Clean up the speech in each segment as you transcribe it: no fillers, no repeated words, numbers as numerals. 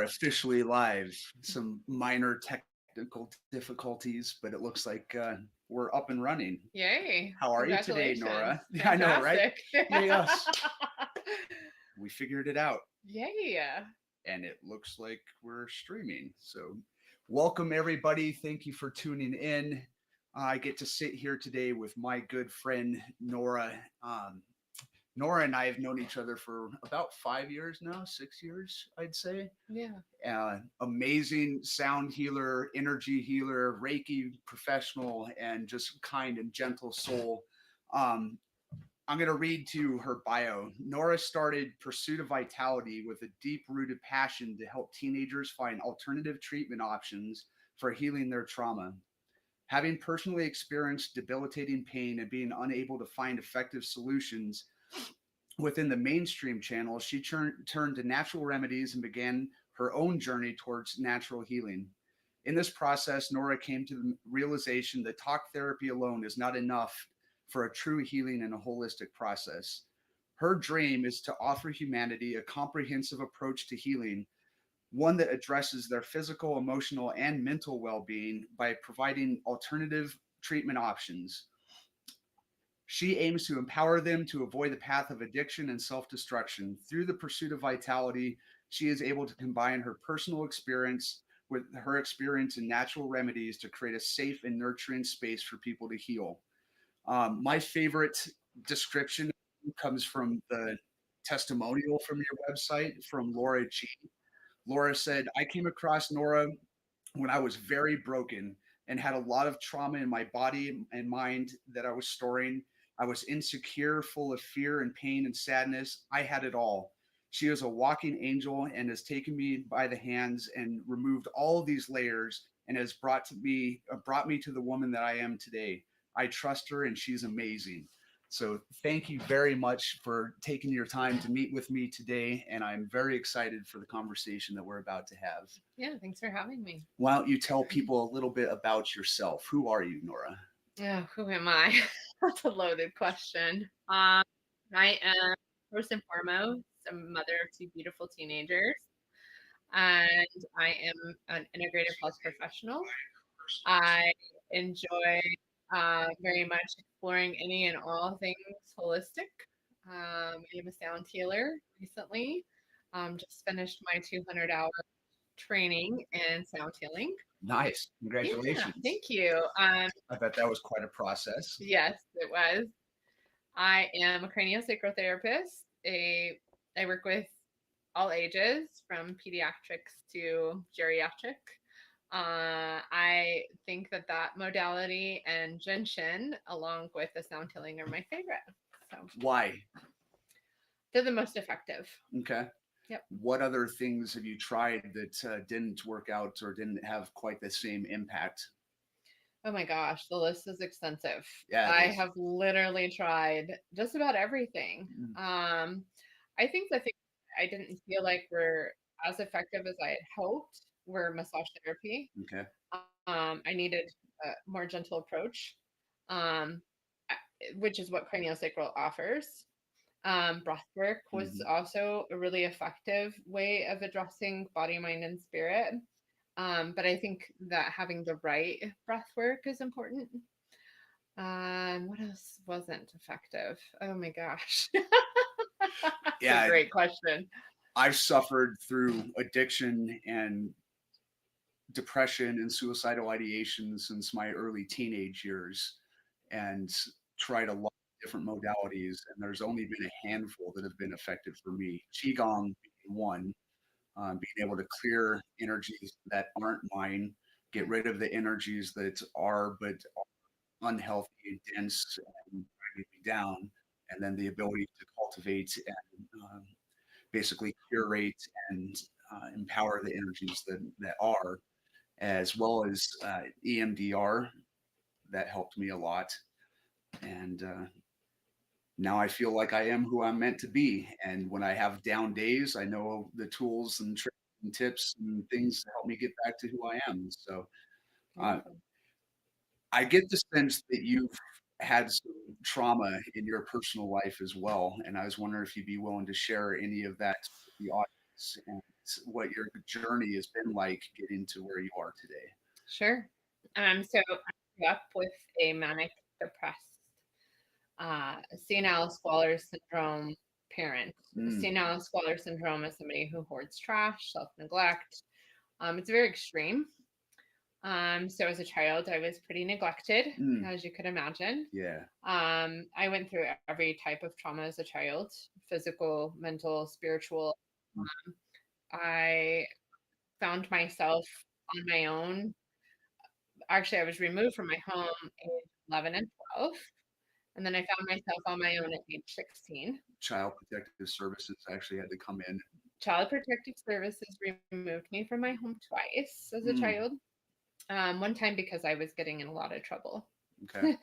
officially live. Some minor technical difficulties, but it looks like we're up and running. Yay. How are you today, Congratulations. Nora? I know, right? Fantastic. Yay, us. We figured it out, Yay. and it looks like we're streaming. So, welcome everybody. Thank you for tuning in. I get to sit here today with my good friend Nora. Um, Nora and I have known each other for about 5 years now, 6 years, I'd say. Yeah. Amazing sound healer, energy healer, Reiki professional, and just kind and gentle soul. Um, I'm going to read to you her bio. Nora started Pursuit of Vitality with a deep rooted passion to help teenagers find alternative treatment options for healing their trauma. Having personally experienced debilitating pain and being unable to find effective solutions within the mainstream channels, she turned to natural remedies and began her own journey towards natural healing. In this process, Nora came to the realization that talk therapy alone is not enough for a true healing and a holistic process. Her dream is to offer humanity a comprehensive approach to healing, one that addresses their physical, emotional, and mental well being by providing alternative treatment options. She aims to empower them to avoid the path of addiction and self destruction. Through the pursuit of vitality, she is able to combine her personal experience with her experience in natural remedies to create a safe and nurturing space for people to heal. My favorite description comes from the testimonial from your website from Laura G. Laura said, I came across Nora when I was very broken and had a lot of trauma in my body and mind that I was storing. I was insecure, full of fear and pain and sadness. I had it all. She is a walking angel and has taken me by the hands and removed all of these layers and has brought me to the woman that I am today. I trust her and she's amazing. So thank you very much for taking your time to meet with me today. And I'm very excited for the conversation that we're about to have. Yeah. Thanks for having me. Why don't you tell people a little bit about yourself? Who are you, Nora? Oh, who am I? That's a loaded question. I am first and foremost a mother of two beautiful teenagers, and I am an integrative health professional. I enjoy very much exploring any and all things holistic. I am a sound healer recently. Just finished my 200-hour training in sound healing. Nice. Yeah, Congratulations. thank you. I bet that was quite a process. Yes, it was. I am a craniosacral therapist. I work with all ages, from pediatrics to geriatric. I think that modality and gentian, along with the sound healing, are my favorite. So Why? they're the most effective. Okay. Yep. What other things have you tried that didn't work out or didn't have quite the same impact? Oh my gosh, the list is extensive. Yeah, I have literally tried just about everything. Mm. I think the thing I didn't feel like were as effective as I had hoped were massage therapy. Okay. I needed a more gentle approach, um, which is what craniosacral offers. Breath work was also a really effective way of addressing body, mind, and spirit. But I think that having the right breath work is important. What else wasn't effective? Oh my gosh. That's a great question. I've suffered through addiction and depression and suicidal ideation since my early teenage years and tried a lot of different modalities. And there's only been a handful that have been effective for me. Qigong being one, being able to clear energies that aren't mine, get rid of the energies that are but are unhealthy and dense and bring me down, and then the ability to cultivate and basically curate and empower the energies that are, as well as EMDR. That helped me a lot. And now I feel like I am who I'm meant to be. And when I have down days, I know the tools and tricks and tips and things to help me get back to who I am. So uh, I get the sense that you've had some trauma in your personal life as well. And I was wondering if you'd be willing to share any of that with the audience. what your journey has been like getting to where you are today. Sure. So I grew up with a manic depressed senile squalor syndrome parent. Mm, Senile squalor syndrome is somebody who hoards trash, self neglect. It's very extreme. So as a child, I was pretty neglected, mm, as you could imagine. yeah. I went through every type of trauma as a child: physical, mental, spiritual. Mm, I found myself on my own. Actually, I was removed from my home age 11 and 12. And then I found myself on my own at age 16. Child Protective Services actually had to come in. Child Protective Services removed me from my home twice as a Mm, child. One time because I was getting in a lot of trouble. okay.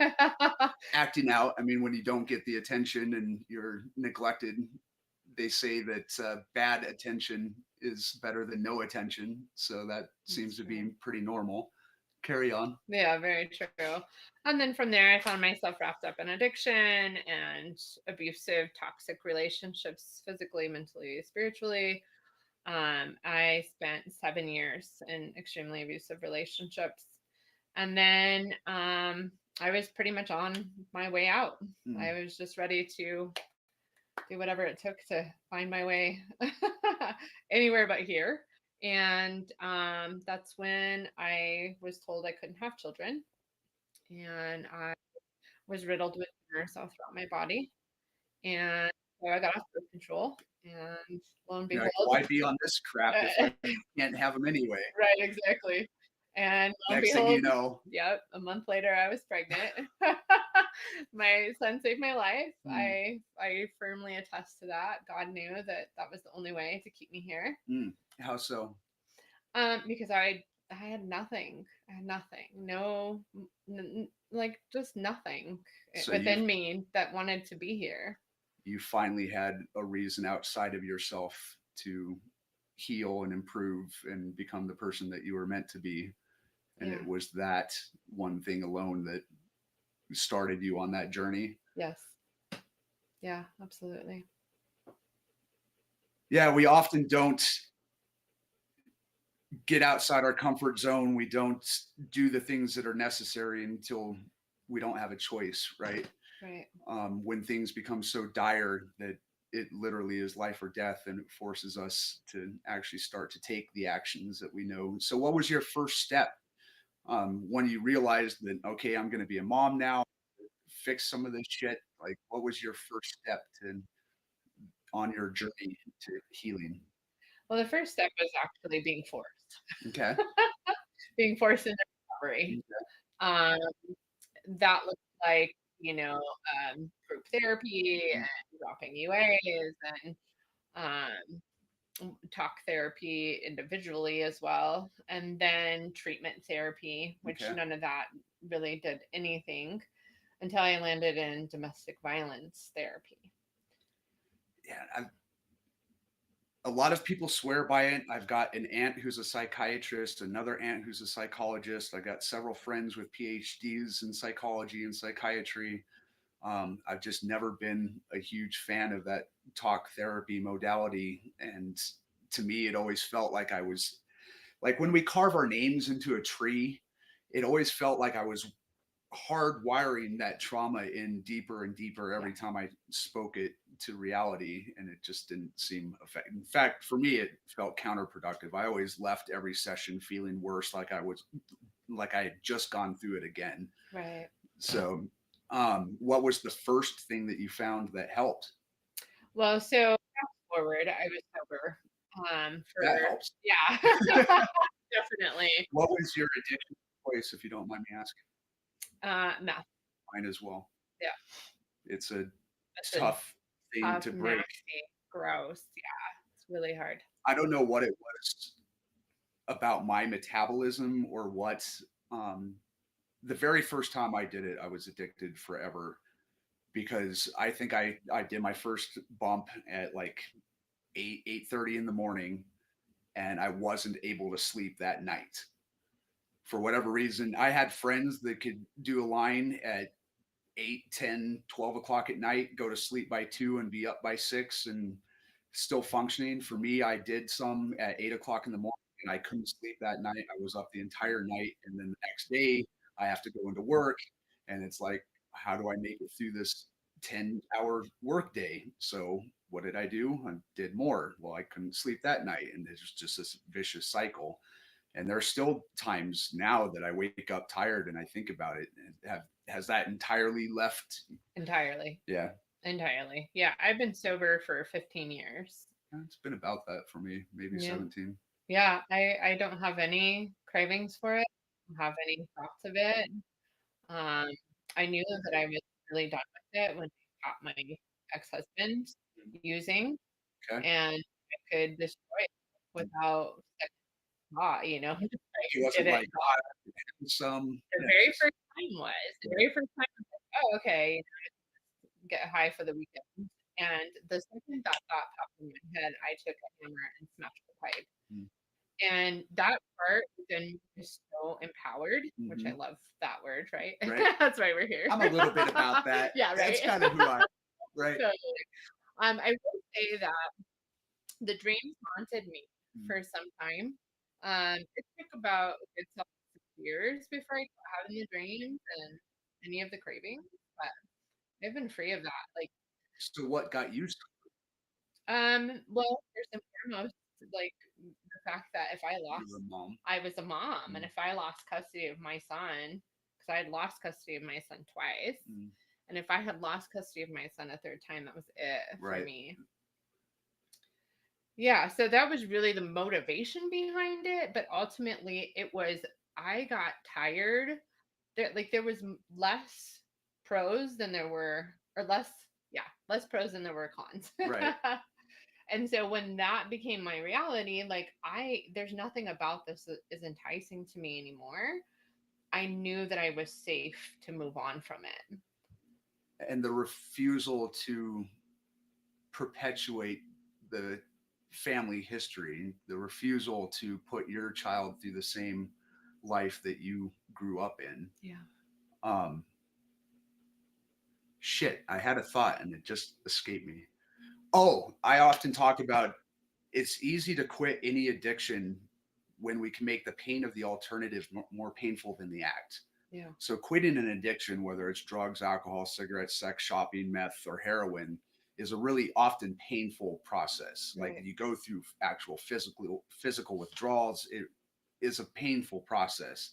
Acting out. I mean, when you don't get the attention and you're neglected, they say that bad attention is better than no attention. So that seems That's to true. be pretty normal. Carry on. Yeah, very true. And then from there, I found myself wrapped up in addiction and abusive, toxic relationships, physically, mentally, spiritually. I spent 7 years in extremely abusive relationships. And then I was pretty much on my way out. I Mm, was just ready to do whatever it took to find my way anywhere but here. And that's when I was told I couldn't have children. And I was riddled with tumors all throughout my body. And so I got off birth control. And lo and you're like, behold, why be on this crap if I can't have them anyway? right, exactly. And lo and Next thing you behold, know, yep, a month later I was pregnant. My son saved my life. mm, I firmly attest to that. God knew that that was the only way to keep me here. how so? Because I had nothing. I had nothing. No, like just nothing So within me that wanted to be here. you finally had a reason outside of yourself to heal and improve and become the person that you were meant to be. And it Yeah. was that one thing alone that started you on that journey. Yes. Yeah. Absolutely. Yeah, we often don't get outside our comfort zone. We don't do the things that are necessary until we don't have a choice, right? Right. When things become so dire that it literally is life or death, and it forces us to actually start to take the actions that we know. So, what was your first step when you realized that, okay, I'm going to be a mom now, fix some of this shit? Like, what was your first step to on your journey to healing? Well, the first step was actually Okay. being forced into recovery. Um, that looks like, group therapy and dropping UAs and talk therapy individually as well. And then treatment therapy, which Okay. none of that really did anything until I landed in domestic violence therapy. Yeah, a lot of people swear by it. I've got an aunt who's a psychiatrist, another aunt who's a psychologist. I got several friends with PhDs in psychology and psychiatry. I've just never been a huge fan of that talk therapy modality. And to me, it always felt like I was like when we carve our names into a tree, it always felt like I was hardwiring that trauma in deeper and deeper Yeah. every time I spoke it to reality, and it just didn't seem effective. In fact, for me, it felt counterproductive. I always left every session feeling worse, like I had just gone through it again. Right. So, what was the first thing that you found that helped? Well, so fast forward, I was sober for, That helps. yeah, definitely. What was your addiction choice, if you don't mind me asking? Meth. Mine as well. Yeah. It's a That's a tough thing tough, to break. nasty, gross. Yeah. It's really hard. I don't know what it was about my metabolism or what. Um, the very first time I did it, I was addicted forever because I think I did my first bump at like 8:30 in the morning, and I wasn't able to sleep that night for whatever reason. I had friends that could do a line at 8, 10, 12 o'clock at night, go to sleep by 2 and be up by 6, and still functioning. For me, I did some at 8 o'clock in the morning and I couldn't sleep that night. I was up the entire night. And then the next day, I have to go into work. And it's like, how do I make it through this 10-hour work day? So what did I do? I did more. Well, I couldn't sleep that night. And there's just this vicious cycle. And there are still times now that I wake up tired and I think about it. And has that entirely left? Entirely. Yeah. Entirely. Yeah. I've been sober for 15 years. It's been about that for me, maybe Yeah. 17. Yeah. I don't have any cravings for it. I don't have any thoughts of it. Um, I knew that I was really done with it when I caught my ex-husband using, Okay. and I could destroy it without second thought, just He did wasn't it. like, some, The very first time was the very first time I was like, oh, okay, get high for the weekend. And the second that thought popped in my head, I took a hammer and smashed the pipe. mm, And that part then is so empowered, which I mhm, love that word, right? right? That's why we're here. I'm a little bit about that. Yeah, right. That's kind of who I am, right? So, I will say that the dreams haunted me Mm. for some time. It took about a good 6 years before I quit having the dreams and any of the cravings, but I've been free of that. Like, So what got you well, first and foremost, like the fact that if I you were lost, a mom? I was a mom, and Mm, if I lost custody of my son, because I had lost custody of my son twice, mm, and if I had lost custody of my son a third time, that was it for right. me. Yeah, so that was really the motivation behind it, but ultimately it was I got tired. There was less pros than there were, or less, yeah, less pros than there were cons. Right. And so when that became my reality, like there's nothing about this that is enticing to me anymore. I knew that I was safe to move on from it. And the refusal to perpetuate the family history, the refusal to put your child through the same life that you grew up in. Yeah. Um, shit, I had a thought and it just escaped me. Oh, I often talk about it's easy to quit any addiction when we can make the pain of the alternative more painful than the act. Yeah. So quitting an addiction, whether it's drugs, alcohol, cigarettes, sex, shopping, meth, or heroin, is a really often painful process. Like Right. you go through actual physical withdrawals. It is a painful process.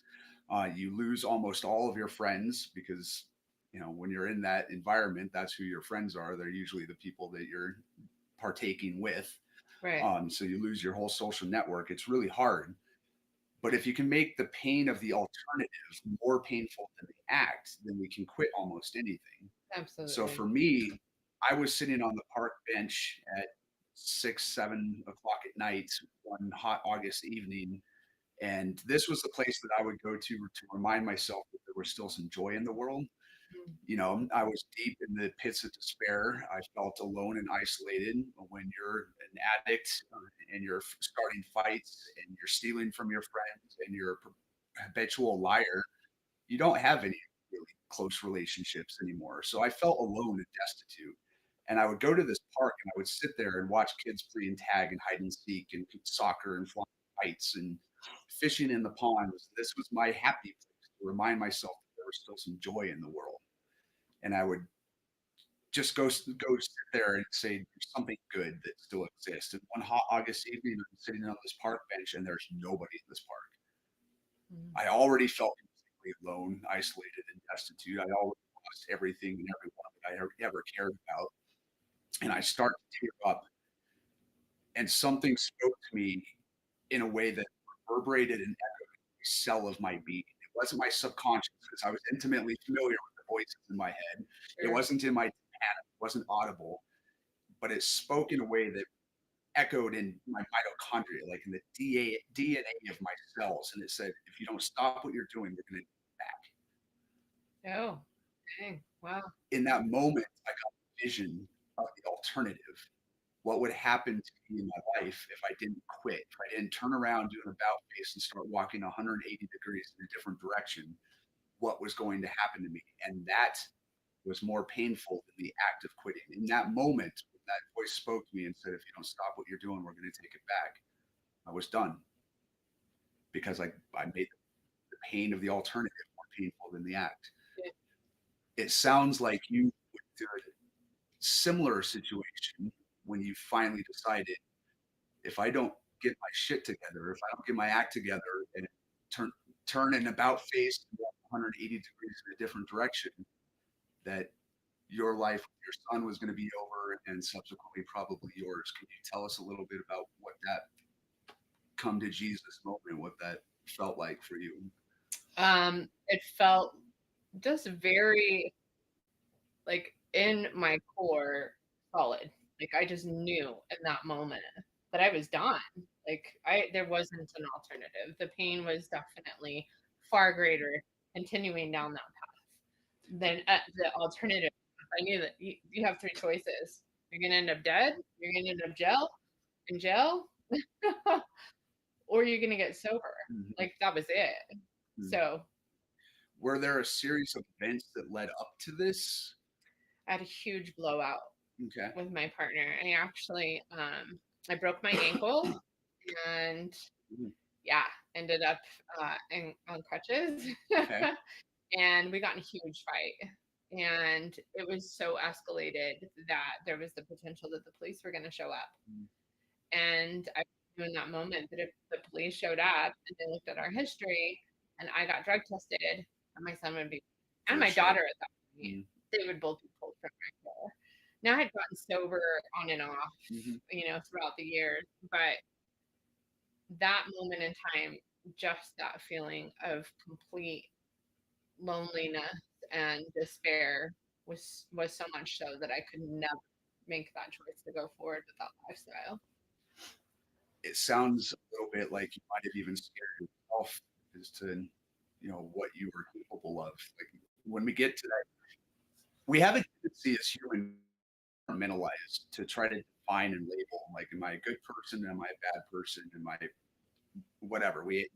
You lose almost all of your friends because when you're in that environment, that's who your friends are. They're usually the people that you're partaking with. Right. So you lose your whole social network. It's really hard. But if you can make the pain of the alternative more painful than the act, then we can quit almost anything. So Absolutely. for me, I was sitting on the park bench at 6, 7 o'clock at night one hot August evening. And this was the place that I would go to remind myself that there was still some joy in the world. Mm. I was deep in the pits of despair. I felt alone and isolated. When you're an addict and you're starting fights and you're stealing from your friends and you're a habitual liar, you don't have any really close relationships anymore. So I felt alone and destitute. And I would go to this park and I would sit there and watch kids play and tag and hide and seek and soccer and flying kites and fishing in the ponds. This was my happy place to remind myself that there was still some joy in the world. And I would just go sit there and say there's something good that still exists. And one hot August evening, I'm sitting on this park bench, and there's nobody in this park. Mm. I already felt completely alone, isolated, and destitute. I already lost everything and everyone that I ever cared about, and I start to tear up. And something spoke to me in a way that reverberated and echoed every cell of my being. It wasn't my subconscious because I was intimately familiar with the voices in my head. It Sure. wasn't in my panic. It wasn't audible, but it spoke in a way that echoed in my mitochondria, like in the DNA of my cells. And it said, if you don't stop what you're doing, we're going to back. Oh, dang. Wow. In that moment, I got a vision of the alternative. What would happen to me in my life if I didn't quit, if I didn't turn around, do an about face, and start walking 180 degrees in a different direction? What was going to happen to me? And that was more painful than the act of quitting. In that moment, that voice spoke to me and said, if you don't stop what you're doing, we're going to take it back, I was done because I made the pain of the alternative more painful than the act. It sounds like you went through a similar situation when you finally decided, if I don't get my shit together, if I don't get my act together and turn turn an about face 180 degrees in a different direction, that your life with your son was going to be over and subsequently probably yours. Can you tell us a little bit about what that come to Jesus moment, what that felt like for you? It felt just very like in my core solid. Like I just knew in that moment that I was done. Like there wasn't an alternative. The pain was definitely far greater continuing down that path than the alternative. I knew that you have three choices. You're gonna end up dead, you're gonna end up in jail, or you're gonna get sober. Mm-hmm. Like that was it. Mm-hmm. So were there a series of events that led up to this? I had a huge blowout Okay. with my partner. I actually I broke my ankle and yeah, ended up on crutches. Okay. And we got in a huge fight. And it was so escalated that there was the potential that the police were going to show up. And I knew in that moment that if the police showed up and they looked at our history and I got drug tested, and my son would be, and my daughter at that point, they would both be pulled from my care. Now I had gotten sober on and off, throughout the years, but that moment in time, just that feeling of complete loneliness and despair was so much so that I could never make that choice to go forward with that lifestyle. It sounds a little bit like you might have even scared yourself as to, what you were capable of. Like when we get to that, we have a tendency as humans to compartmentalize, to try to define and label. Like, am I a good person? Am I a bad person? Am I whatever? We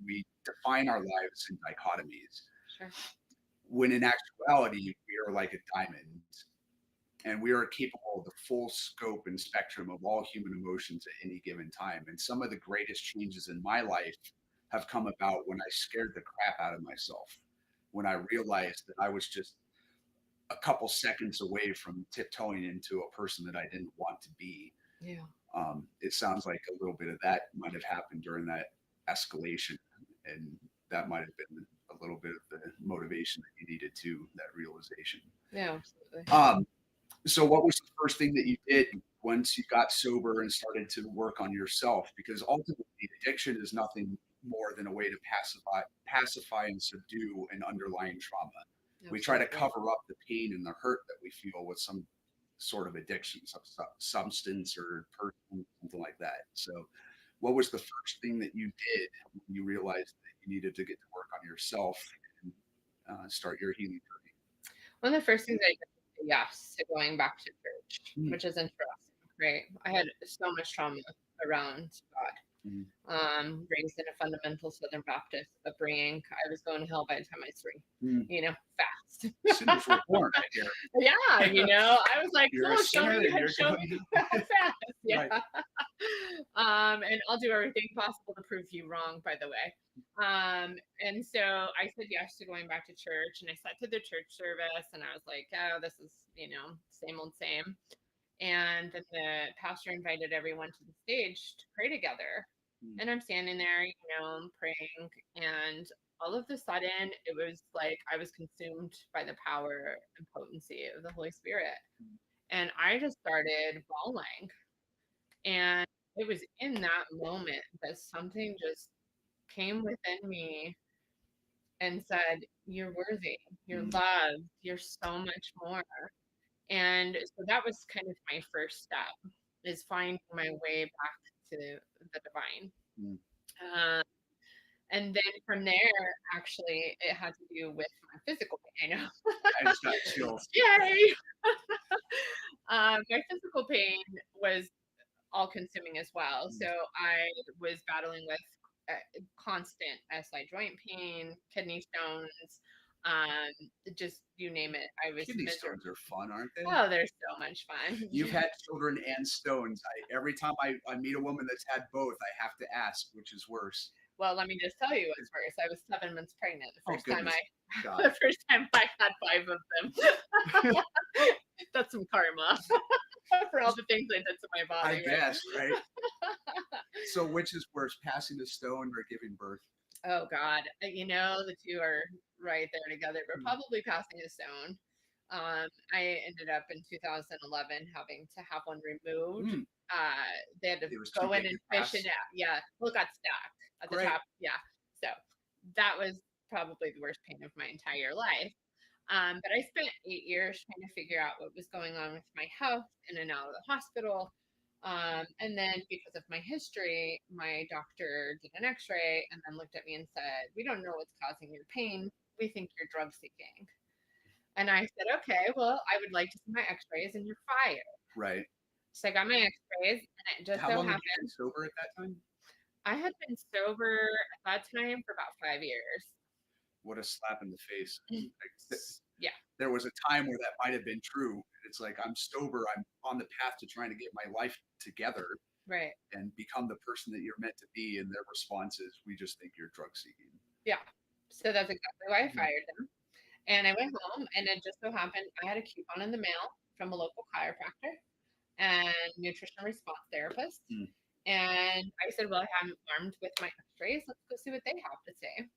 define our lives in dichotomies. Sure. When in actuality, we are like a diamond, and we are capable of the full scope and spectrum of all human emotions at any given time. And some of the greatest changes in my life have come about when I scared the crap out of myself, when I realized that I was just a couple seconds away from tiptoeing into a person that I didn't want to be. Yeah. It sounds like a little bit of that might have happened during that escalation, and that might have been a little bit of the motivation that you needed to that realization. Yeah, absolutely. So what was the first thing that you did once you got sober and started to work on yourself? Because ultimately addiction is nothing more than a way to pacify and subdue an underlying trauma. Absolutely. We try to cover up the pain and the hurt that we feel with some sort of addiction, some substance or person, something like that. So what was the first thing that you did when you realized that you needed to get to work on yourself and start your healing journey? One of the first things I did was say yes to going back to church, which is interesting, right? I had so much trauma around God. Raised in a fundamental Southern Baptist upbringing. I was going to hell by the time I was 3, fast. Sinful born right here. Yeah, I was like, you're show me fast. Yeah. Right. And I'll do everything possible to prove you wrong, by the way. And so I said yes to going back to church, and I sat through the church service, and I was like, oh, this is, same old same. And then the pastor invited everyone to the stage to pray together. And I'm standing there, praying. And all of a sudden, it was like I was consumed by the power and potency of the Holy Spirit. And I just started bawling. And it was in that moment that something just came within me and said, you're worthy, you're loved, you're so much more. And so that was kind of my first step, is finding my way back to the divine. And then from there, actually, it had to do with my physical pain. I just got chills. Yay! My physical pain was all consuming as well. So I was battling with constant SI joint pain, kidney stones, Just you name it. I was Kidney miserable. stones are fun, aren't they? Oh, they're so much fun. You've had children and stones. Every time I meet a woman that's had both, I have to ask which is worse. Well, let me just tell you what's worse. I was 7 months pregnant the Oh first time goodness, God. the first time I had 5 of them. That's some karma for all the things I did to my I body, right? guess, right? So which is worse, passing a stone or giving birth? Oh God, the two are right there together, but Hmm. probably passing a stone. I ended up in 2011 having to have one removed. Hmm. They had to It was too go in big and to fish pass. it out. Yeah, well, it got stuck at the Great. top. Yeah, so that was probably the worst pain of my entire life. But I spent 8 years trying to figure out what was going on with my health in and out of the hospital. And then because of my history, my doctor did an x-ray and then looked at me and said, "We don't know what's causing your pain. We think you're drug seeking." And I said, "Okay, well, I would like to see my x-rays and you're fired." Right. So I got my x-rays and it just How so long had you been happened sober at that time? I had been sober at that time for about 5 years. What a slap in the face. Yeah, There was a time where that might have been true. It's like I'm sober. I'm on the path to trying to get my life together right. and become the person that you're meant to be. And their response is, "We just think you're drug seeking." Yeah. So that's exactly why I Mhm. fired them. And I went home, and it just so happened I had a coupon in the mail from a local chiropractor and nutritional response therapist. Mm. And I said, "Well, I'm armed with my x-rays. Let's go see what they have to say."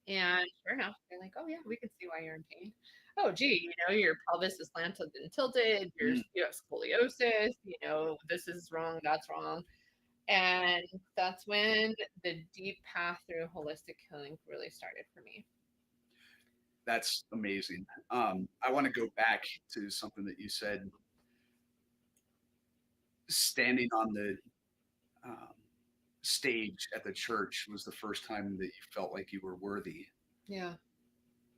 And sure enough, they're like, "Oh yeah, we can see why you're in pain. Oh gee, your pelvis is slanted and tilted. Mm. You have scoliosis. This is wrong. That's wrong." And that's when the deep path through holistic healing really started for me. That's amazing. I want to go back to something that you said. Standing on the um, stage at the church was the first time that you felt like you were worthy, Yeah.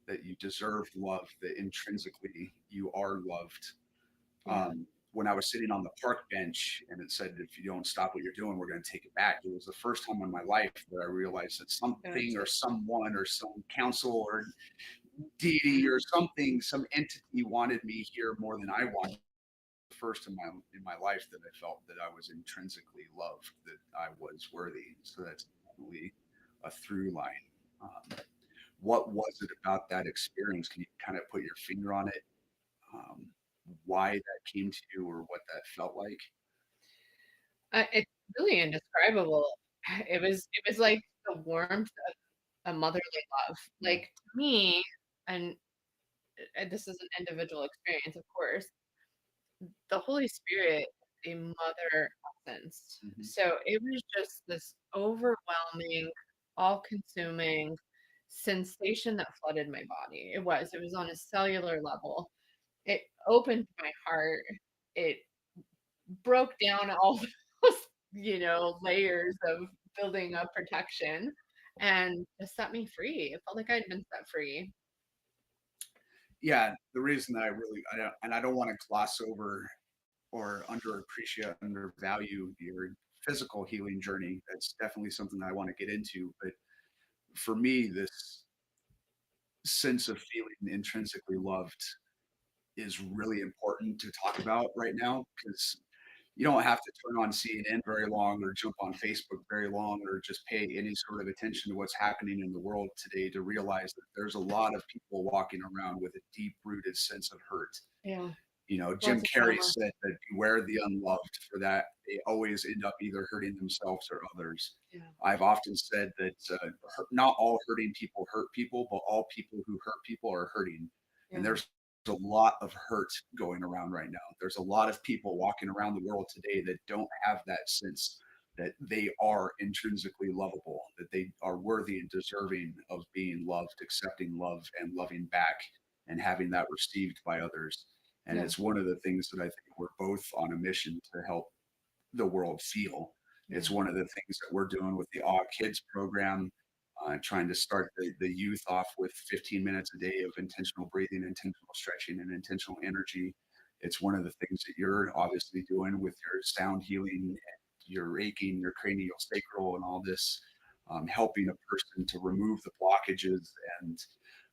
that you deserved love, that intrinsically you are loved. Yeah. When I was sitting on the park bench and it said, "If you don't stop what you're doing, we're going to take it back," it was the first time in my life that I realized that something or Gotcha. someone or some council or deity or something, some entity wanted me here more than I wanted. First in my life that I felt that I was intrinsically loved, that I was worthy. So that's definitely a through line. What was it about that experience? Can you kind of put your finger on it? Um, why that came to you or what that felt like? It's really indescribable. It was like the warmth of a motherly love. Mm. Like me, and this is an individual experience, of course. The Holy Spirit is a mother essence. Mm-hmm. So it was just this overwhelming, all-consuming sensation that flooded my body. It was on a cellular level. It opened my heart. It broke down all those, layers of building up protection and just set me free. It felt like I'd been set free. Yeah, the reason that I don't want to gloss over or underappreciate, undervalue your physical healing journey. That's definitely something that I want to get into. But for me, this sense of feeling intrinsically loved is really important to talk about right now because you don't have to turn on CNN very long or jump on Facebook very long or just pay any sort of attention to what's happening in the world today to realize that there's a lot of people walking around with a deep rooted sense of hurt. Yeah, Jim lots of Carrey trauma. said that beware the unloved, for that they always end up either hurting themselves or others. Yeah, I've often said that not all hurting people hurt people, but all people who hurt people are hurting. And yeah, there's a lot of hurt going around right now. There's a lot of people walking around the world today that don't have that sense that they are intrinsically lovable, that they are worthy and deserving of being loved, accepting love, and loving back, and having that received by others. And yeah, it's one of the things that I think we're both on a mission to help the world feel. yeah, It's one of the things that we're doing with the Awe Kids program, trying to start the youth off with 15 minutes a day of intentional breathing, intentional stretching, and intentional energy. It's one of the things that you're obviously doing with your sound healing and your Reiki, your cranial sacral, and all this, helping a person to remove the blockages and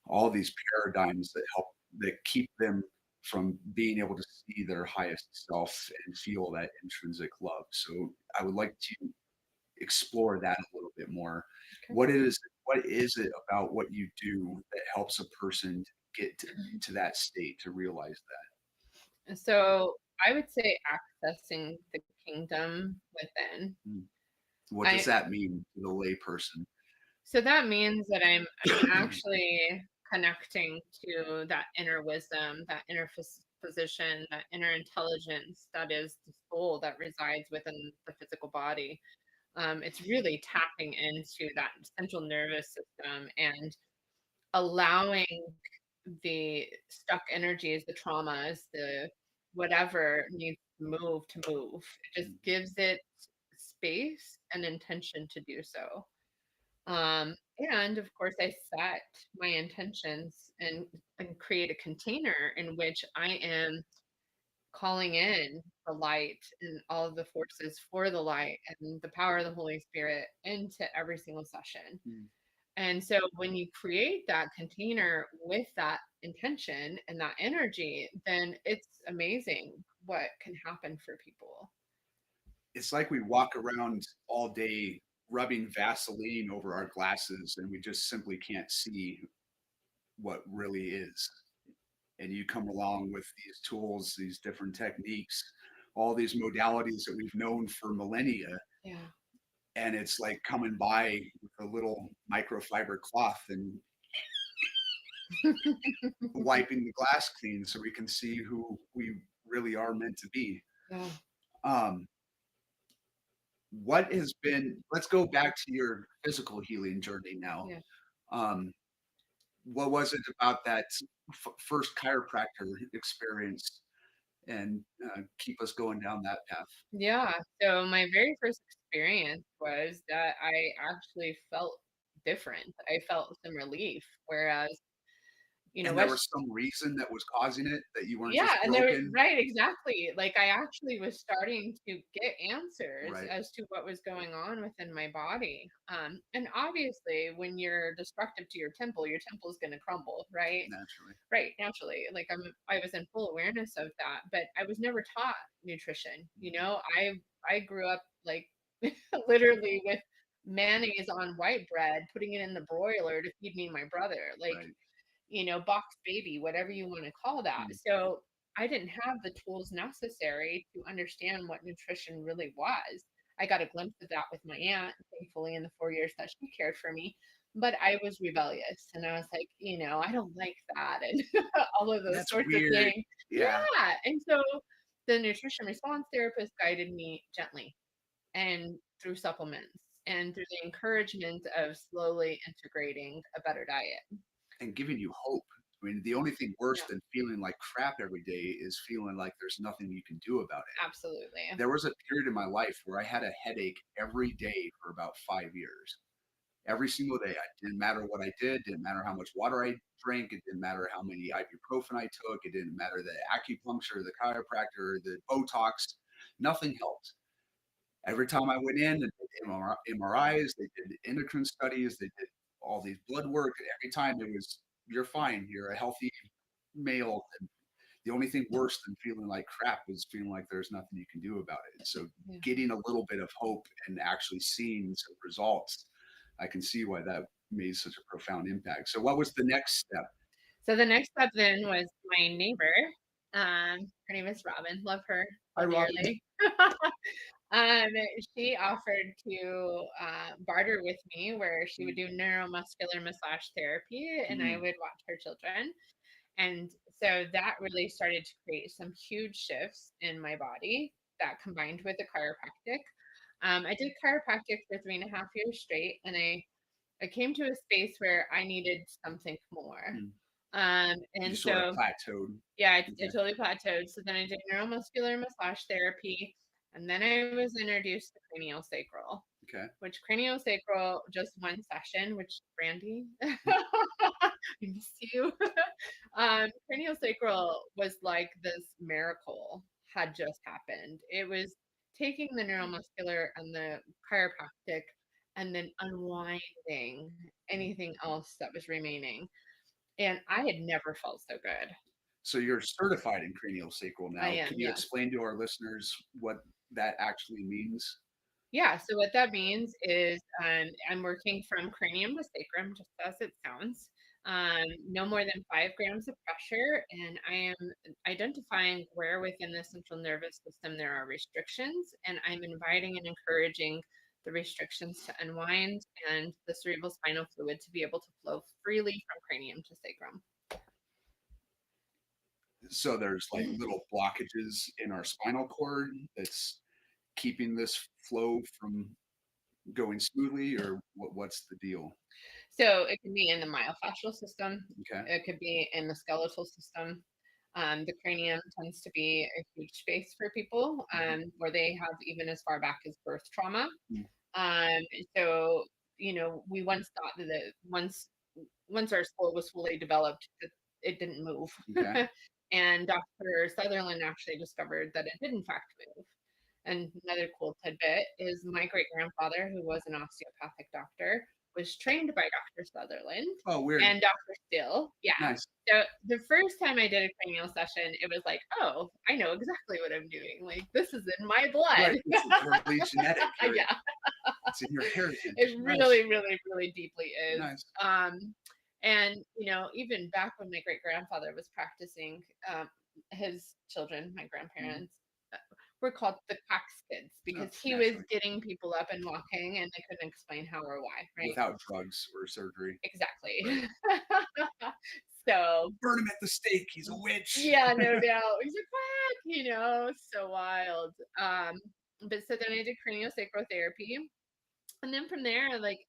all these paradigms that help that keep them from being able to see their highest self and feel that intrinsic love. So I would like to explore that a little bit more. Okay. What is it about what you do that helps a person get to that state to realize So I would say accessing the kingdom within. that? What does I that mean to the layperson? So that means that I'm actually connecting to that inner wisdom, that inner position, that inner intelligence that is the soul that resides within the physical body. It's really tapping into that central nervous system and allowing the stuck energies, the traumas, the whatever needs to move. It just gives it space and intention to do so. And of course, I set my intentions and create a container in which I am calling in the light and all of the forces for the light and the power of the Holy Spirit into every single session. Mm. And so when you create that container with that intention and that energy, then it's amazing what can happen for people. It's like we walk around all day rubbing Vaseline over our glasses and we just simply can't see what really is. And you come along with these tools, these different techniques, all these modalities that we've known for millennia, Yeah. and it's like coming by with a little microfiber cloth and wiping the glass clean so we can see who we really are meant to be. Yeah. Um, what has been, let's go back to your physical healing journey now. Yeah. Um, what was it about that first chiropractor experience and keep us going down that path? Yeah. So my very first experience was that I actually felt different. I felt some relief. Whereas, And there what was some reason that was causing it, that you weren't yeah, just and there broken, right, exactly. Like I actually was starting to get answers right? as to what was going on within my body. And obviously when you're destructive to your temple is gonna crumble, right? Naturally. Right, naturally. Like I was in full awareness of that, but I was never taught nutrition. I grew up like literally with mayonnaise on white bread, putting it in the broiler to feed me and my brother. Like Right. box baby, whatever you want to call that. Mm. So I didn't have the tools necessary to understand what nutrition really was. I got a glimpse of that with my aunt, thankfully, in the 4 years that she cared for me. But I was rebellious and I was like, I don't like that and all of those That's sorts of weird. things. Yeah. Yeah. And so the nutrition response therapist guided me gently and through supplements and through the encouragement of slowly integrating a better diet. And giving you hope. I mean, the only thing worse Yeah, than feeling like crap every day is feeling like there's nothing you can do about it. absolutely. There was a period in my life where I had a headache every day for about 5 years. Every single day. It didn't matter what I did, didn't matter how much water I drank, it didn't matter how many ibuprofen I took, it didn't matter the acupuncture, the chiropractor, the Botox, nothing helped. Every time I went in, they did MRIs, they did endocrine studies, they did all these blood work. Every time it was, you're fine, you're a healthy male. And the only thing worse than feeling like crap was feeling like there's nothing you can do about it. So Yeah. getting a little bit of hope and actually seeing some results, I can see why that made such a profound impact. So what was the next step? So the next step then was my neighbor. Her name is Robin. Love her Hi, so Robin. dearly. um, she offered to barter with me, where she would Mm, do neuromuscular massage therapy, and I mm, would watch her children. And so that really started to create some huge shifts in my body that combined with the chiropractic. I did chiropractic for 3.5 years straight, and I came to a space where I needed something more. mm. You And sort of so, plateaued. yeah, it Okay. totally plateaued. So then I did neuromuscular massage therapy, and then I was introduced to craniosacral, Okay. which craniosacral, just one session, which Brandy, I miss you. Craniosacral was like this miracle had just happened. It was taking the neuromuscular and the chiropractic and then unwinding anything else that was remaining. And I had never felt so good. So you're certified in cranial sacral I now. am, Can you yes. explain to our listeners what that actually means? Yeah, so what that means is I'm working from cranium to sacrum, just as it sounds. No more than 5 grams of pressure, and I am identifying where within the central nervous system there are restrictions, and I'm inviting and encouraging the restrictions to unwind and the cerebral spinal fluid to be able to flow freely from cranium to sacrum. So there's like little blockages in our spinal cord that's keeping this flow from going smoothly, or what's the deal? So it can be in the myofascial system, Okay. it could be in the skeletal system. The cranium tends to be a huge space for people Mhm. where they have even as far back as birth trauma. Mm. Um, so we once thought that once our skull was fully developed, that it didn't move. Okay. And Dr. Sutherland actually discovered that it did in fact move. And another cool tidbit is my great grandfather, who was an osteopathic doctor, was trained by Dr. Sutherland Oh, weird. and Dr. Still. Yeah. Nice. So the first time I did a cranial session, it was like, oh, I know exactly what I'm doing. Like, this is in my blood. Right. It's literally genetic. Yeah, It's in your heritage. it Nice. really, really, really deeply is. Nice. And even back when my great grandfather was practicing, his children, my Mhm. grandparents, uh, were called the quacks kids Oh, because he was naturally. getting people up and walking, and they couldn't explain how or why. Right? Without drugs or surgery. Right. Exactly. So Burn him at the stake. He's a witch. yeah, no doubt. He's a quack, so wild. But so then I did craniosacral therapy. And then from there, like,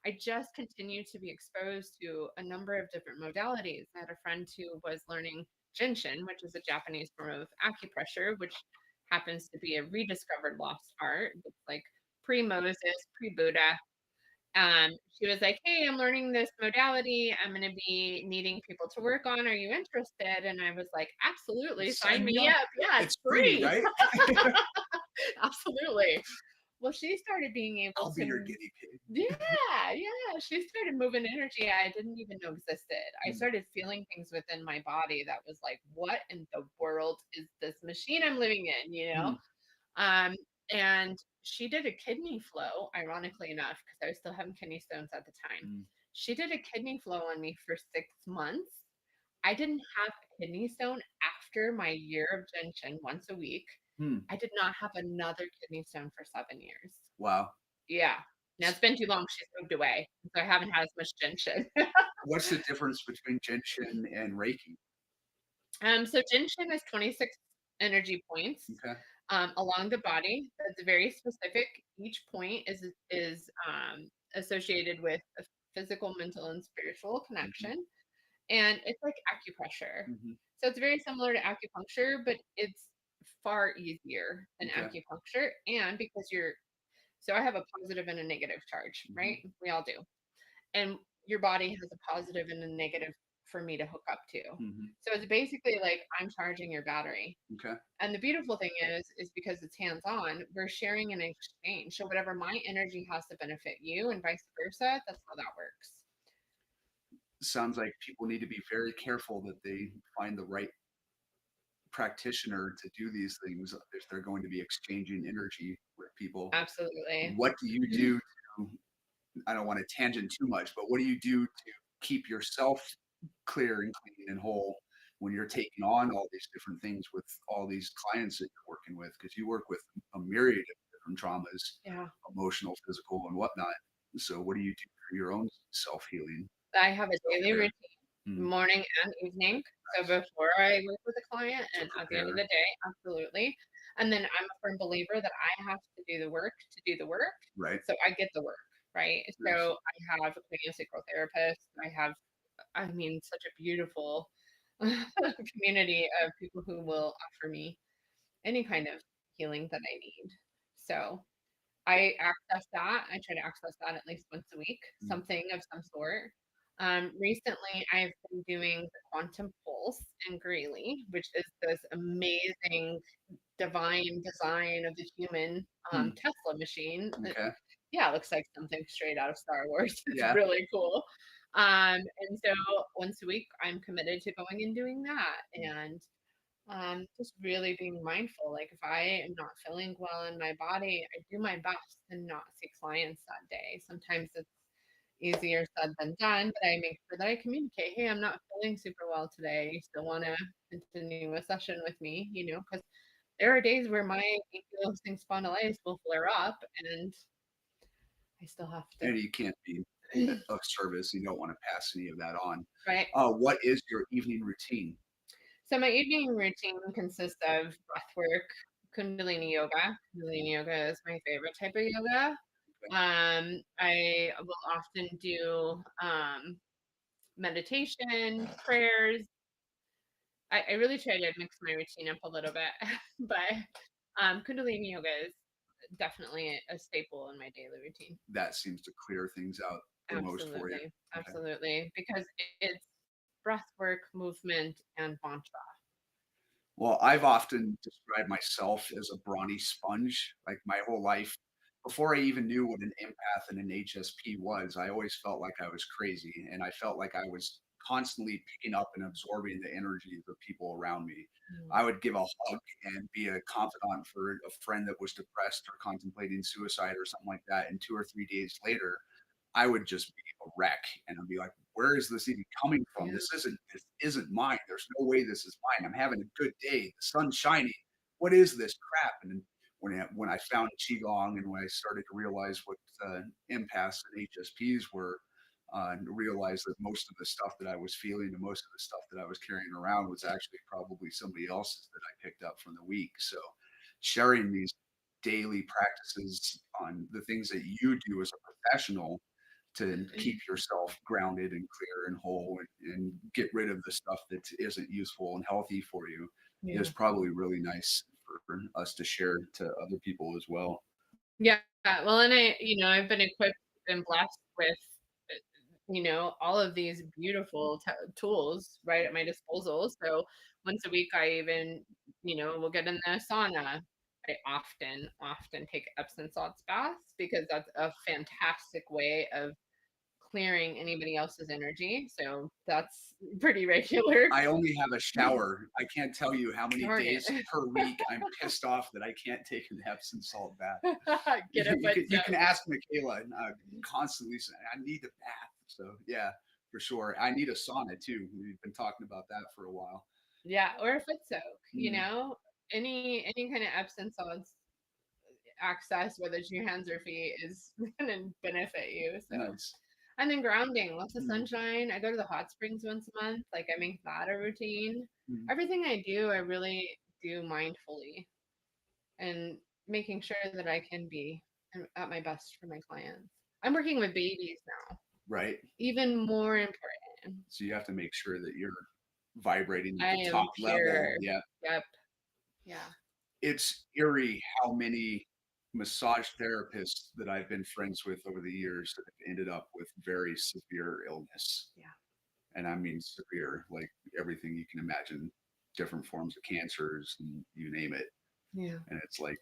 I just continued to be exposed to a number of different modalities. I had a friend who was learning Jinshin, which is a Japanese form of acupressure, which happens to be a rediscovered lost art. It's like pre Moses, pre Buddha. She was like, "Hey, I'm learning this modality. I'm going to be needing people to work on. Are you interested?" And I was like, "Absolutely, sign Sign me me up. up. Yeah, it's It's free, free." right? Absolutely. Well, she started being able I'll be your to, guinea pig. yeah, yeah. She started moving energy I didn't even know existed. I Mm, started feeling things within my body that was like, what in the world is this machine I'm living in? mm, Um, and she did a kidney flow, ironically enough, because I was still having kidney stones at the time. mm, She did a kidney flow on me for 6 months. I didn't have a kidney stone after my year of gentian once a week. mm. I did not have another kidney stone for 7 years. Wow. Yeah. Now it's been too long. She's moved away. So I haven't had as much gentian. What's the difference between Genshin and Reiki? So Jinshin is 26 energy points Okay. along the body. That's very specific. Each point is associated with a physical, mental, and spiritual Mhm, connection, and it's like acupressure. mhm. So it's very similar to acupuncture, but it's far easier than Okay. acupuncture. And because so I have a positive and a negative charge, Mhm, right? We all do, and your body has a positive and a negative for me to hook up to. mhm. So it's basically like I'm charging your battery. Okay. And the beautiful thing is because it's hands-on, we're sharing an exchange. So whatever my energy has to benefit you and vice versa, that's how that works. Sounds like people need to be very careful that they find the right practitioner to do these things if they're going to be exchanging energy with people. Absolutely. What do you do to, I don't want to tangent too much, but what do you do to keep yourself clear and clean and whole when you're taking on all these different things with all these clients that you're working with? Because you work with a myriad of different traumas, Yeah. emotional, physical, and whatnot. So, what do you do for your own self healing, I have a self daily care? routine, morning and evening. So Nice before I work with a client to and at the end of the prepare. day, absolutely. And then I'm a firm believer that I have to do the work to do the work. Right. So I get the work, right? Nice. So I have a craniosacral therapist. I have, I mean, such a beautiful community of people who will offer me any kind of healing that I need. So I access that. I try to access that at least once a week, Mm, something of some sort. Recently, I've been doing the quantum pulse in Greeley, which is this amazing divine design of the human hmm. Tesla machine. Okay. Yeah, it looks like something straight out of Star Wars. It's Yeah. really cool. And so once a week, I'm committed to going and doing that, and just really being mindful. Like if I am not feeling well in my body, I do my best to not see clients that day. Sometimes it's easier said than done, but I make sure that I communicate, hey, I'm not feeling super well today. You still want to continue a session with me, because there are days where my ankylosing spondylitis will flare up and I still have to. And you can't be of service. You don't want to pass any of that on. Right. What is your evening routine? So my evening routine consists of breath work, Kundalini yoga. Kundalini yoga is my favorite type of yoga. I will often do meditation, prayers. I really try to mix my routine up a little bit, but Kundalini yoga is definitely a staple in my daily routine. That seems to clear things out the most for you. Absolutely, Okay. absolutely, because it's breath work, movement, and mantra. Well, I've often described myself as a brawny sponge. Like my whole life, before I even knew what an empath and an HSP was, I always felt like I was crazy. And I felt like I was constantly picking up and absorbing the energy of the people around me. Mm. I would give a hug and be a confidant for a friend that was depressed or contemplating suicide or something like that. And 2 or 3 days later, I would just be a wreck, and I'd be like, "Where is this even coming from? Yeah, This isn't mine. There's no way this is mine. I'm having a good day. The sun's shining. What is this crap?" And then when I found qigong and when I started to realize what empaths and HSPs were, and realized that most of the stuff that I was feeling and most of the stuff that I was carrying around was actually probably somebody else's that I picked up from the week. So, sharing these daily practices on the things that you do as a professional to keep yourself grounded and clear and whole and get rid of the stuff that isn't useful and healthy for you is yeah, probably really nice for us to share to other people as well. yeah. Well, and I've been equipped and blessed with, all of these beautiful tools right at my disposal. So once a week, I even, will get in the sauna. I often take Epsom salts baths because that's a fantastic way of clearing anybody else's energy. So that's pretty regular. I only have a shower. I can't tell you how many Darn days it. per week I'm pissed off that I can't take an Epsom salt bath. Get a You foot can you can soak. ask Michaela and constantly say, I need a bath. So yeah, for sure. I need a sauna too. We've been talking about that for a while. Yeah, or a foot soak, Mm, any kind of Epsom salts access, whether it's your hands or feet, is gonna benefit you. So, nice. and then grounding, lots of Mm, sunshine. I go to the hot springs once a month. Like I make that a routine. mm. Everything I do, I really do mindfully and making sure that I can be at my best for my clients. I'm working with babies now, Right. even more important. So you have to make sure that you're vibrating at I the am top level. pure. Yeah. Yep. Yeah. It's eerie how many massage therapists that I've been friends with over the years that have ended up with very severe illness. Yeah. And I mean severe, like everything you can imagine, different forms of cancers and you name it. Yeah. And it's like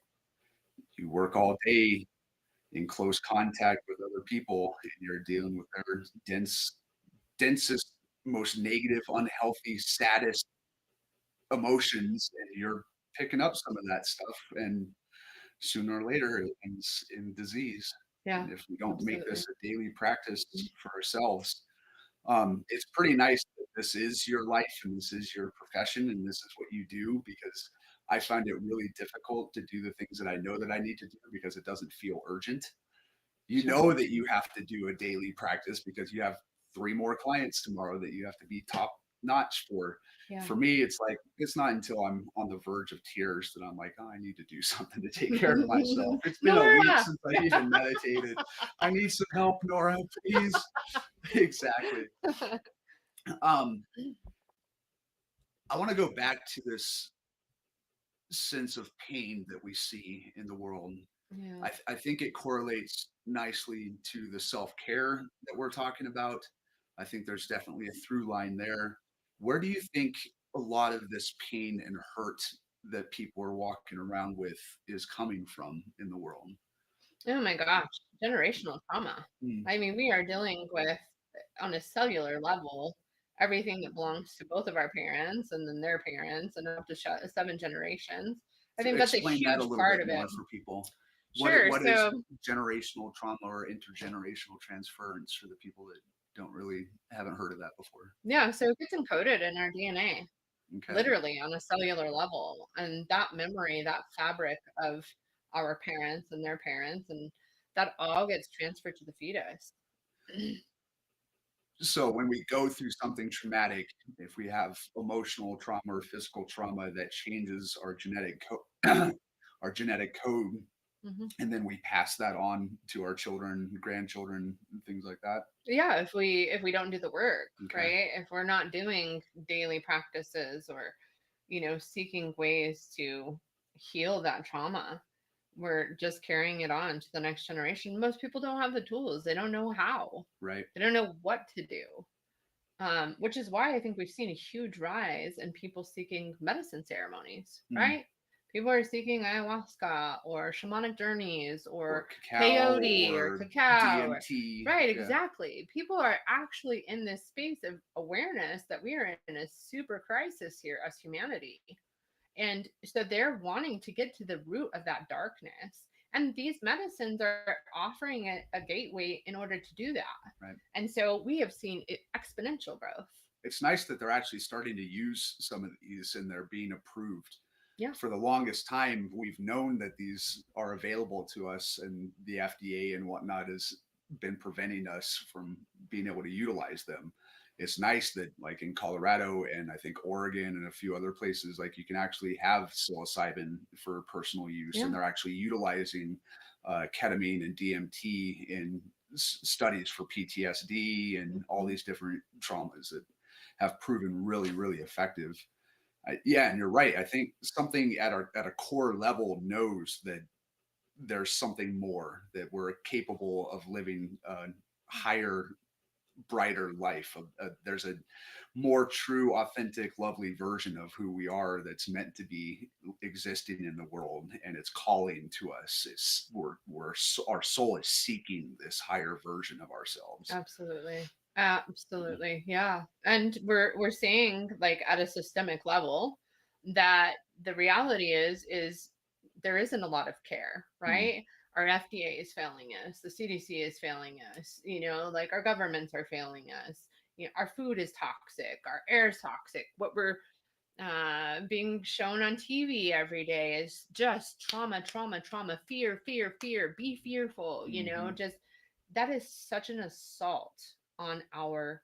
you work all day in close contact with other people and you're dealing with their densest, most negative, unhealthy, saddest emotions, and you're picking up some of that stuff. And sooner or later, it ends in disease. Yeah. And if we don't make Absolutely. this a daily practice for ourselves, it's pretty nice that this is your life and this is your profession and this is what you do because I find it really difficult to do the things that I know that I need to do because it doesn't feel urgent. You Sure. know that you have to do a daily practice because you have three more clients tomorrow that you have to be top notch for. Yeah. For me, it's like it's not until I'm on the verge of tears that I'm like, oh, I need to do something to take care of myself. It's been a week Nora. since I've even meditated. I need some help, Nora, please. Exactly. Um, I want to go back to this sense of pain that we see in the world. Yeah. I think it correlates nicely to the self care that we're talking about. I think there's definitely a through line there. Where do you think a lot of this pain and hurt that people are walking around with is coming from in the world? Oh my gosh. Generational trauma. Mm, I mean, we are dealing with on a cellular level, everything that belongs to both of our parents and then their parents and up to 7 generations. I think that's a Explain that a huge little part bit of it. more for people. Sure. What is So generational trauma or intergenerational transference for the people that haven't heard of that before? yeah, so it gets encoded in our DNA, Okay. literally on a cellular level. And that memory, that fabric of our parents and their parents, and that all gets transferred to the fetus. So when we go through something traumatic, if we have emotional trauma or physical trauma, that changes our our genetic code, Mhm. and then we pass that on to our children, grandchildren, and things like that. Yeah, if we don't do the work, Okay. right? If we're not doing daily practices or, seeking ways to heal that trauma, we're just carrying it on to the next generation. Most people don't have the tools. They don't know how. Right. They don't know what to do. Which is why I think we've seen a huge rise in people seeking medicine ceremonies, Mm. right? People are seeking ayahuasca or shamanic journeys Or or cacao peyote or or cacao. DMT. Right, Yeah. exactly. People are actually in this space of awareness that we are in a super crisis here as humanity. And so they're wanting to get to the root of that darkness. And these medicines are offering a gateway in order to do that. Right. And so we have seen exponential growth. It's nice that they're actually starting to use some of these and they're being approved. Yeah. For the longest time, we've known that these are available to us, and the FDA and whatnot has been preventing us from being able to utilize them. It's nice that, like in Colorado and I think Oregon and a few other places, like you can actually have psilocybin for personal use, and Yeah. they're actually utilizing ketamine and DMT in studies for PTSD and all Mhm. these different traumas that have proven really, really effective. Yeah, and you're right. I think something at a core level knows that there's something more, that we're capable of living a higher, brighter life. There's a more true, authentic, lovely version of who we are that's meant to be existing in the world, and it's calling to us. It's we're our soul is seeking this higher version of ourselves. Absolutely. Absolutely. Yeah. And we're seeing like at a systemic level that the reality is there isn't a lot of care, Mm, right? Our FDA is failing us, the CDC is failing us, like our governments are failing us. Our food is toxic, our air is toxic. What we're being shown on TV every day is just trauma, trauma, trauma, fear, fear, fear, be fearful, mhm, just that is such an assault on our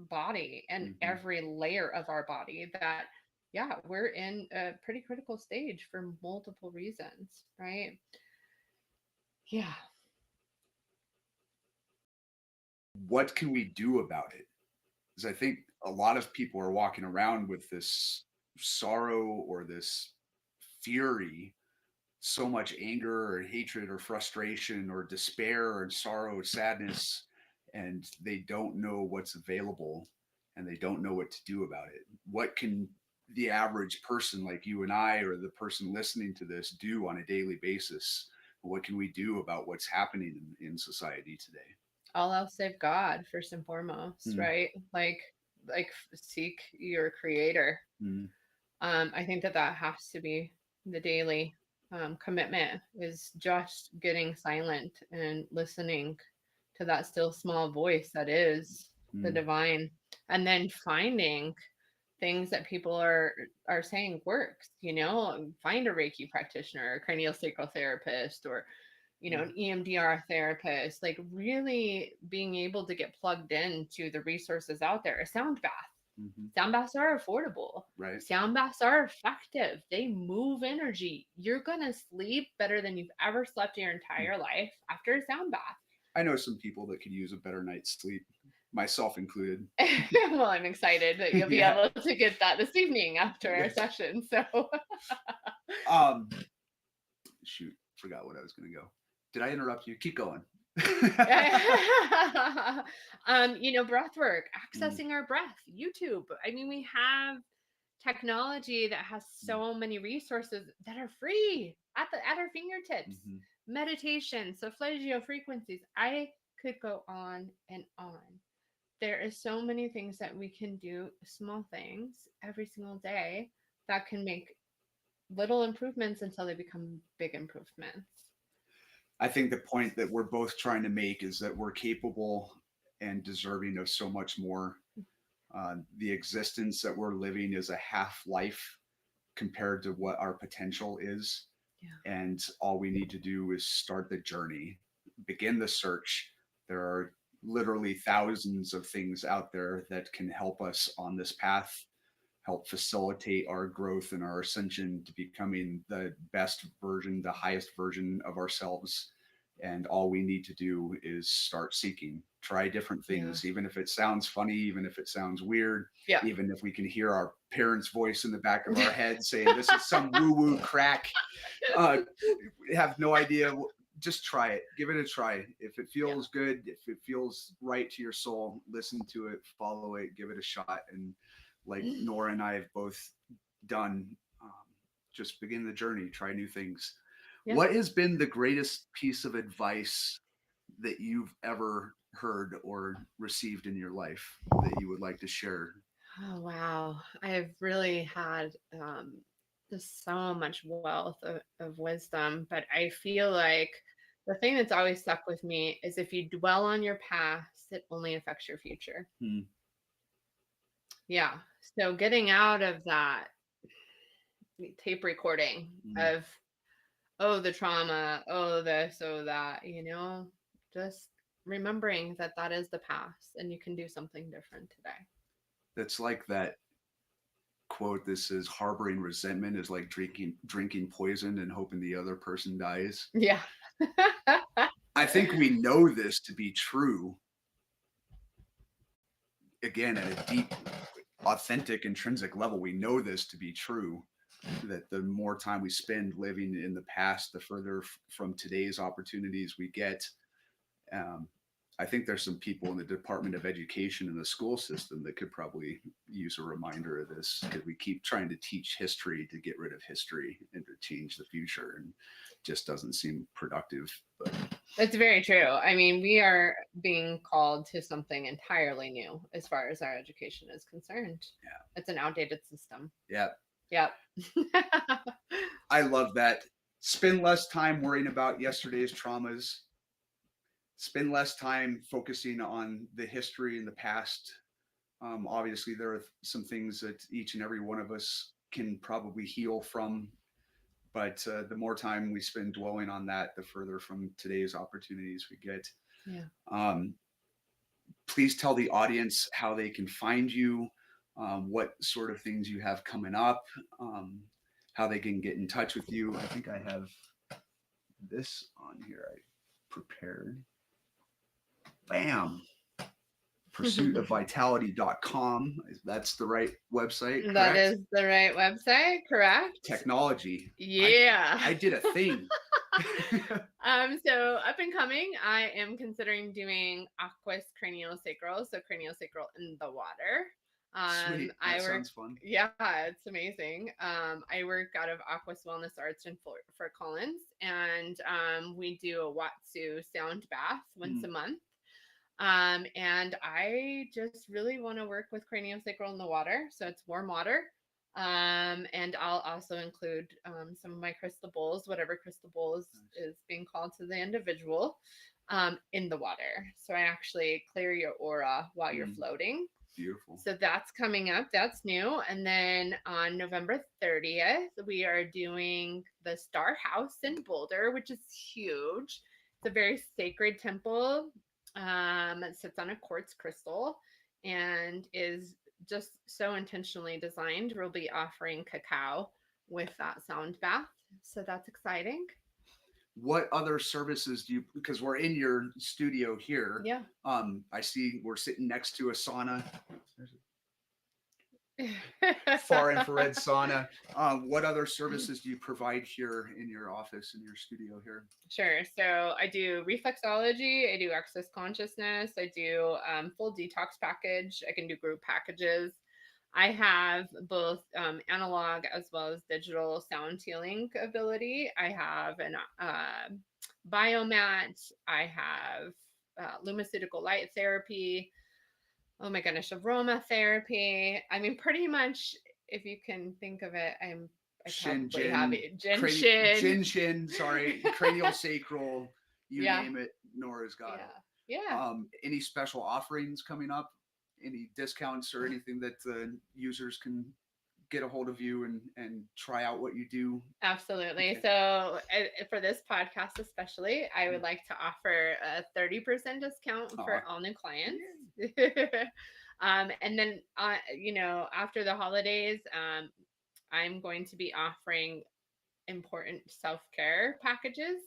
body and mhm. every layer of our body that, yeah, we're in a pretty critical stage for multiple reasons, right? Yeah. What can we do about it? Because I think a lot of people are walking around with this sorrow or this fury, so much anger or hatred or frustration or despair or sorrow, sadness, and they don't know what's available and they don't know what to do about it. What can the average person like you and I, or the person listening to this, do on a daily basis? What can we do about what's happening in society today? All else save God, first and foremost, Mm, right? Like seek your creator. mm, I think that has to be the daily commitment, is just getting silent and listening to that still small voice that is the mm, divine, and then finding things that people are saying works. Find a Reiki practitioner, a cranial sacral therapist, or yeah. an EMDR therapist. Like really being able to get plugged into the resources out there. A sound bath. Mhm. Sound baths are affordable. Right. Sound baths are effective. They move energy. You're going to sleep better than you've ever slept in your Mm. entire life after a sound bath. I know some people that could use a better night's sleep, myself included. Well, I'm excited that you'll be Yeah. able to get that this evening after our Yeah. session. So, Um, shoot, forgot what I was going to go. Did I interrupt you? Keep going. breath work, Mm, accessing our breath, YouTube. I mean, we have technology that has mm, so many resources that are free at our fingertips. mhm. Meditation, solfeggio frequencies. I could go on and on. there is so many things that we can do, small things every single day that can make little improvements until they become big improvements. I think the point that we're both trying to make is that we're capable and deserving of so much more. The existence that we're living is a half life compared to what our potential is. Yeah. And all we need to do is start the journey, begin the search. There are literally thousands of things out there that can help us on this path, help facilitate our growth and our ascension to becoming the best version, the highest version of ourselves. And all we need to do is start seeking, try different things, Yeah. even if it sounds funny, even if it sounds weird, Yeah. even if we can hear our parents' voice in the back of our head saying, this is some woo woo crack. Have no idea. Just try it. Give it a try. If it feels good, if it feels right to your soul, listen to it, follow it, give it a shot. And like Nora and I have both done, just begin the journey, try new things. Yeah. What has been the greatest piece of advice that you've ever heard or received in your life that you would like to share? Oh, wow. I've really had just so much wealth of wisdom, but I feel like the thing that's always stuck with me is if you dwell on your past, it only affects your future. Hmm. Yeah. So getting out of that tape recording Hmm. of, oh, the trauma, oh, this, oh, that, just remembering that that is the past and you can do something different today. That's like that quote that says harboring resentment is like drinking poison and hoping the other person dies. Yeah. I think we know this to be true, again, at a deep, authentic, intrinsic level. We know this to be true, that the more time we spend living in the past, the further from today's opportunities we get. um, I think there's some people in the Department of Education and the school system that could probably use a reminder of this, because we keep trying to teach history to get rid of history and to change the future, and just doesn't seem productive. But That's very true. I mean, we are being called to something entirely new as far as our education is concerned. yeah, It's an outdated system. yeah, Yep. I love that. Spend less time worrying about yesterday's traumas. Spend less time focusing on the history and the past. Obviously, there are some things that each and every one of us can probably heal from, but the more time we spend dwelling on that, the further from today's opportunities we get. Yeah. Um, Please tell the audience how they can find you, what sort of things you have coming up, um, how they can get in touch with you. I think I have this on here. I prepared. Bam. Pursuitofvitality.com. That's the right website, correct? That is the right website, correct? Technology. Yeah. I did a thing. So up and coming, I am considering doing aqueous craniosacral, so craniosacral in the water. Sweet. That sounds fun. Yeah, it's amazing. I work out of Aquas Wellness Arts in Fort Collins, and we do a Watsu sound bath once a month. And I just really want to work with craniosacral in the water, so it's warm water. And I'll also include some of my crystal bowls, whatever crystal bowl is being called to the individual, in the water. So I actually clear your aura while you're floating. Beautiful. So that's coming up. That's new. And then on November 30th, we are doing the Star House in Boulder, which is huge. It's a very sacred temple. It sits on a quartz crystal and is just so intentionally designed. We'll be offering cacao with that sound bath. So that's exciting. What other services do you, because we're in your studio here. Yeah. I see we're sitting next to a sauna. Far infrared sauna. What other services do you provide here in your office, in your studio here? Sure. So I do reflexology. I do access consciousness. I do full detox package. I can do group packages. I have both analog as well as digital sound healing ability. I have an biomat. I have luminoceutical light therapy. oh my goodness, aromatherapy. I mean, pretty much if you can think of it, I Shin probably have Jin, it. Genshin. Jin Shin, sorry, cranial sacral, you Yeah. name it, Nora's got Yeah. it. Yeah. Any special offerings coming up? Any discounts or anything that the users can get a hold of you and try out what you do? Absolutely. Okay. So, for this podcast, especially, I would like to offer a 30% discount for Aw, all new clients. yay. And then, after the holidays, I'm going to be offering important self care packages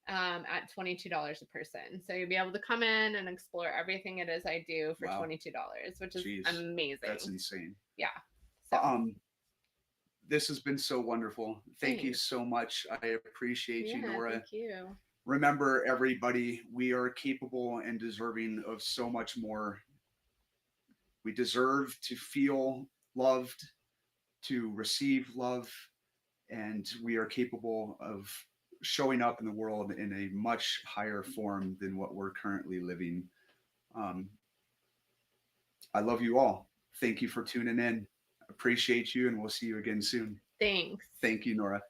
at $22 a person. So you'll be able to come in and explore everything it is I do for Wow. $22, which is Jeez, that's amazing. insane. Yeah. So Um, this has been so wonderful. Thank you thanks. so much. I appreciate you, Yeah. Nora. Thank you. Remember, everybody, we are capable and deserving of so much more. We deserve to feel loved, to receive love, and we are capable of showing up in the world in a much higher form than what we're currently living. Um, I love you all. Thank you for tuning in. Appreciate you, and we'll see you again soon. Thanks. Thank you, Nora.